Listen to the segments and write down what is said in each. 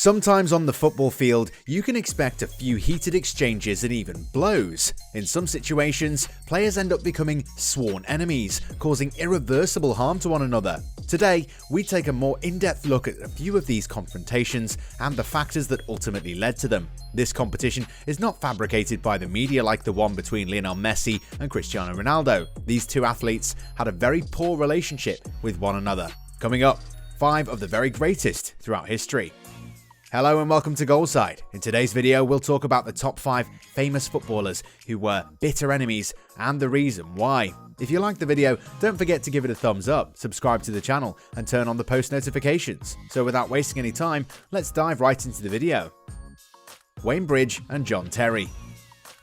Sometimes on the football field, you can expect a few heated exchanges and even blows. In some situations, players end up becoming sworn enemies, causing irreversible harm to one another. Today, we take a more in-depth look at a few of these confrontations and the factors that ultimately led to them. This competition is not fabricated by the media like the one between Lionel Messi and Cristiano Ronaldo. These two athletes had a very poor relationship with one another. Coming up, 5 of the very greatest throughout history. Hello and welcome to Goalside. In today's video, we'll talk about the top 5 famous footballers who were bitter enemies and the reason why. If you liked the video, don't forget to give it a thumbs up, subscribe to the channel, and turn on the post notifications. So without wasting any time, let's dive right into the video. Wayne Bridge and John Terry.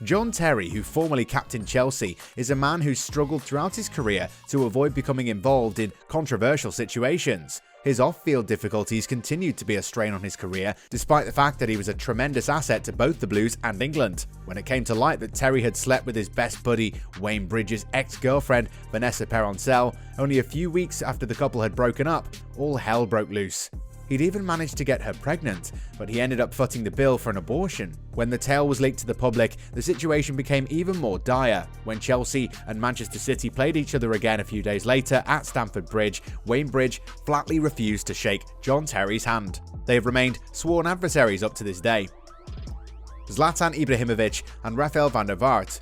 John Terry, who formerly captained Chelsea, is a man who struggled throughout his career to avoid becoming involved in controversial situations. His off-field difficulties continued to be a strain on his career, despite the fact that he was a tremendous asset to both the Blues and England. When it came to light that Terry had slept with his best buddy, Wayne Bridge's ex-girlfriend, Vanessa Peroncel, only a few weeks after the couple had broken up, all hell broke loose. He'd even managed to get her pregnant, but he ended up footing the bill for an abortion. When the tale was leaked to the public, the situation became even more dire. When Chelsea and Manchester City played each other again a few days later at Stamford Bridge, Wayne Bridge flatly refused to shake John Terry's hand. They have remained sworn adversaries up to this day. Zlatan Ibrahimovic and Rafael van der Vaart.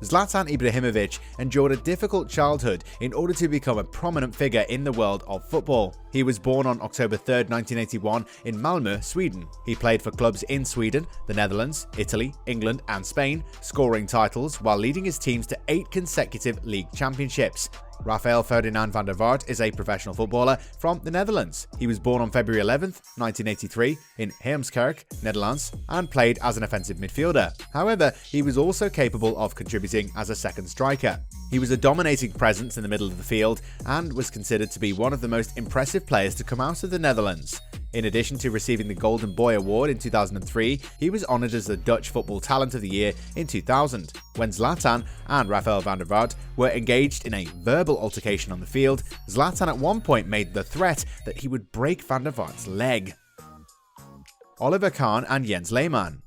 Zlatan Ibrahimovic endured a difficult childhood in order to become a prominent figure in the world of football. He was born on October 3, 1981 in Malmö, Sweden. He played for clubs in Sweden, the Netherlands, Italy, England and Spain, scoring titles while leading his teams to 8 consecutive league championships. Rafael Ferdinand van der Vaart is a professional footballer from the Netherlands. He was born on February 11, 1983 in Heemskerk, Netherlands, and played as an offensive midfielder. However, he was also capable of contributing as a second striker. He was a dominating presence in the middle of the field and was considered to be one of the most impressive players to come out of the Netherlands. In addition to receiving the Golden Boy Award in 2003, he was honoured as the Dutch Football Talent of the Year in 2000. When Zlatan and Rafael van der Vaart were engaged in a verbal altercation on the field, Zlatan at one point made the threat that he would break van der Vaart's leg. Oliver Kahn and Jens Lehman.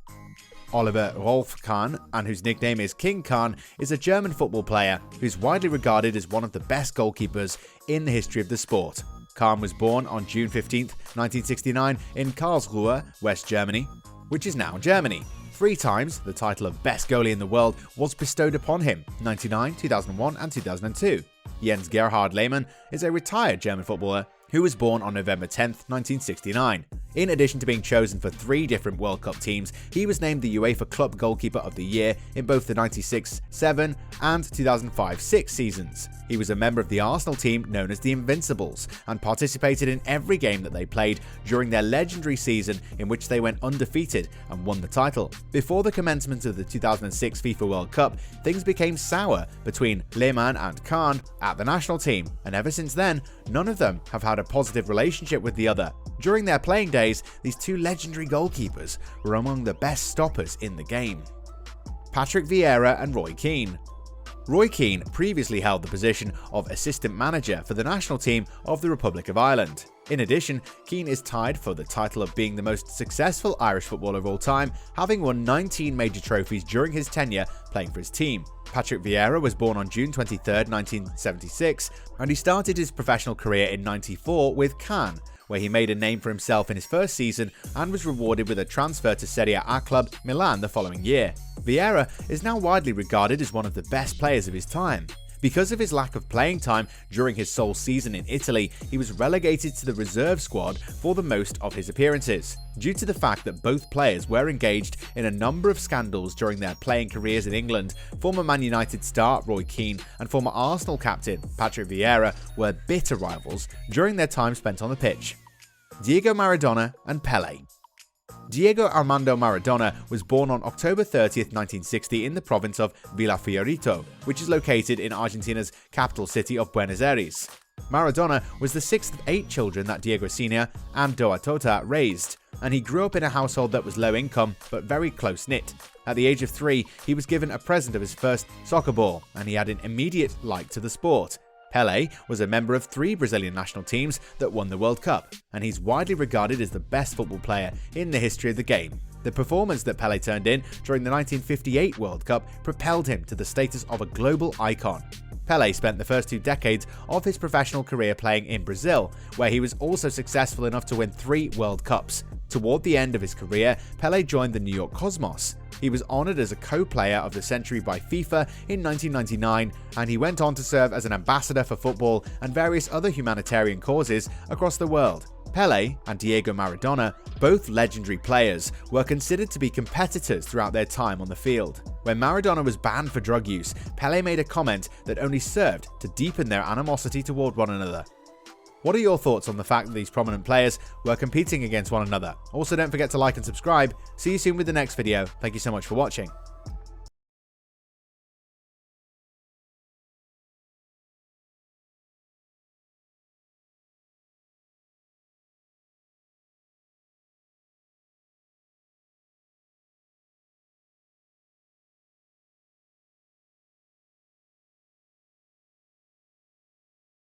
Oliver Rolf Kahn, and whose nickname is King Kahn, is a German football player who's widely regarded as one of the best goalkeepers in the history of the sport. Kahn was born on June 15, 1969 in Karlsruhe, West Germany, which is now Germany. 3 times, the title of best goalie in the world was bestowed upon him, 1999, 2001 and 2002. Jens Gerhard Lehmann is a retired German footballer who was born on November 10, 1969. In addition to being chosen for 3 different World Cup teams, he was named the UEFA Club Goalkeeper of the Year in both the 96-7 and 2005-6 seasons. He was a member of the Arsenal team known as the Invincibles and participated in every game that they played during their legendary season in which they went undefeated and won the title. Before the commencement of the 2006 FIFA World Cup, things became sour between Lehman and Kahn at the national team, and ever since then, none of them have had a positive relationship with the other. During their playing days, these 2 legendary goalkeepers were among the best stoppers in the game. Patrick Vieira and Roy Keane. Roy Keane previously held the position of assistant manager for the national team of the Republic of Ireland. In addition, Keane is tied for the title of being the most successful Irish footballer of all time, having won 19 major trophies during his tenure playing for his team. Patrick Vieira was born on June 23, 1976, and he started his professional career in '94 with Kahn, where he made a name for himself in his first season and was rewarded with a transfer to Serie A club Milan the following year. Vieira is now widely regarded as one of the best players of his time. Because of his lack of playing time during his sole season in Italy, he was relegated to the reserve squad for the most of his appearances. Due to the fact that both players were engaged in a number of scandals during their playing careers in England, former Man United star Roy Keane and former Arsenal captain Patrick Vieira were bitter rivals during their time spent on the pitch. Diego Maradona and Pele. Diego Armando Maradona was born on October 30, 1960 in the province of Villafiorito, which is located in Argentina's capital city of Buenos Aires. Maradona was the 6th of 8 children that Diego Sr. and Doa Tota raised, and he grew up in a household that was low income but very close-knit. At the age of 3, he was given a present of his first soccer ball, and he had an immediate like to the sport. Pele was a member of 3 Brazilian national teams that won the World Cup, and he's widely regarded as the best football player in the history of the game. The performance that Pele turned in during the 1958 World Cup propelled him to the status of a global icon. Pele spent the first 2 decades of his professional career playing in Brazil, where he was also successful enough to win 3 World Cups. Toward the end of his career, Pele joined the New York Cosmos. He was honored as a co-player of the century by FIFA in 1999, and he went on to serve as an ambassador for football and various other humanitarian causes across the world. Pele and Diego Maradona, both legendary players, were considered to be competitors throughout their time on the field. When Maradona was banned for drug use, Pele made a comment that only served to deepen their animosity toward one another. What are your thoughts on the fact that these prominent players were competing against one another? Also, don't forget to like and subscribe. See you soon with the next video. Thank you so much for watching.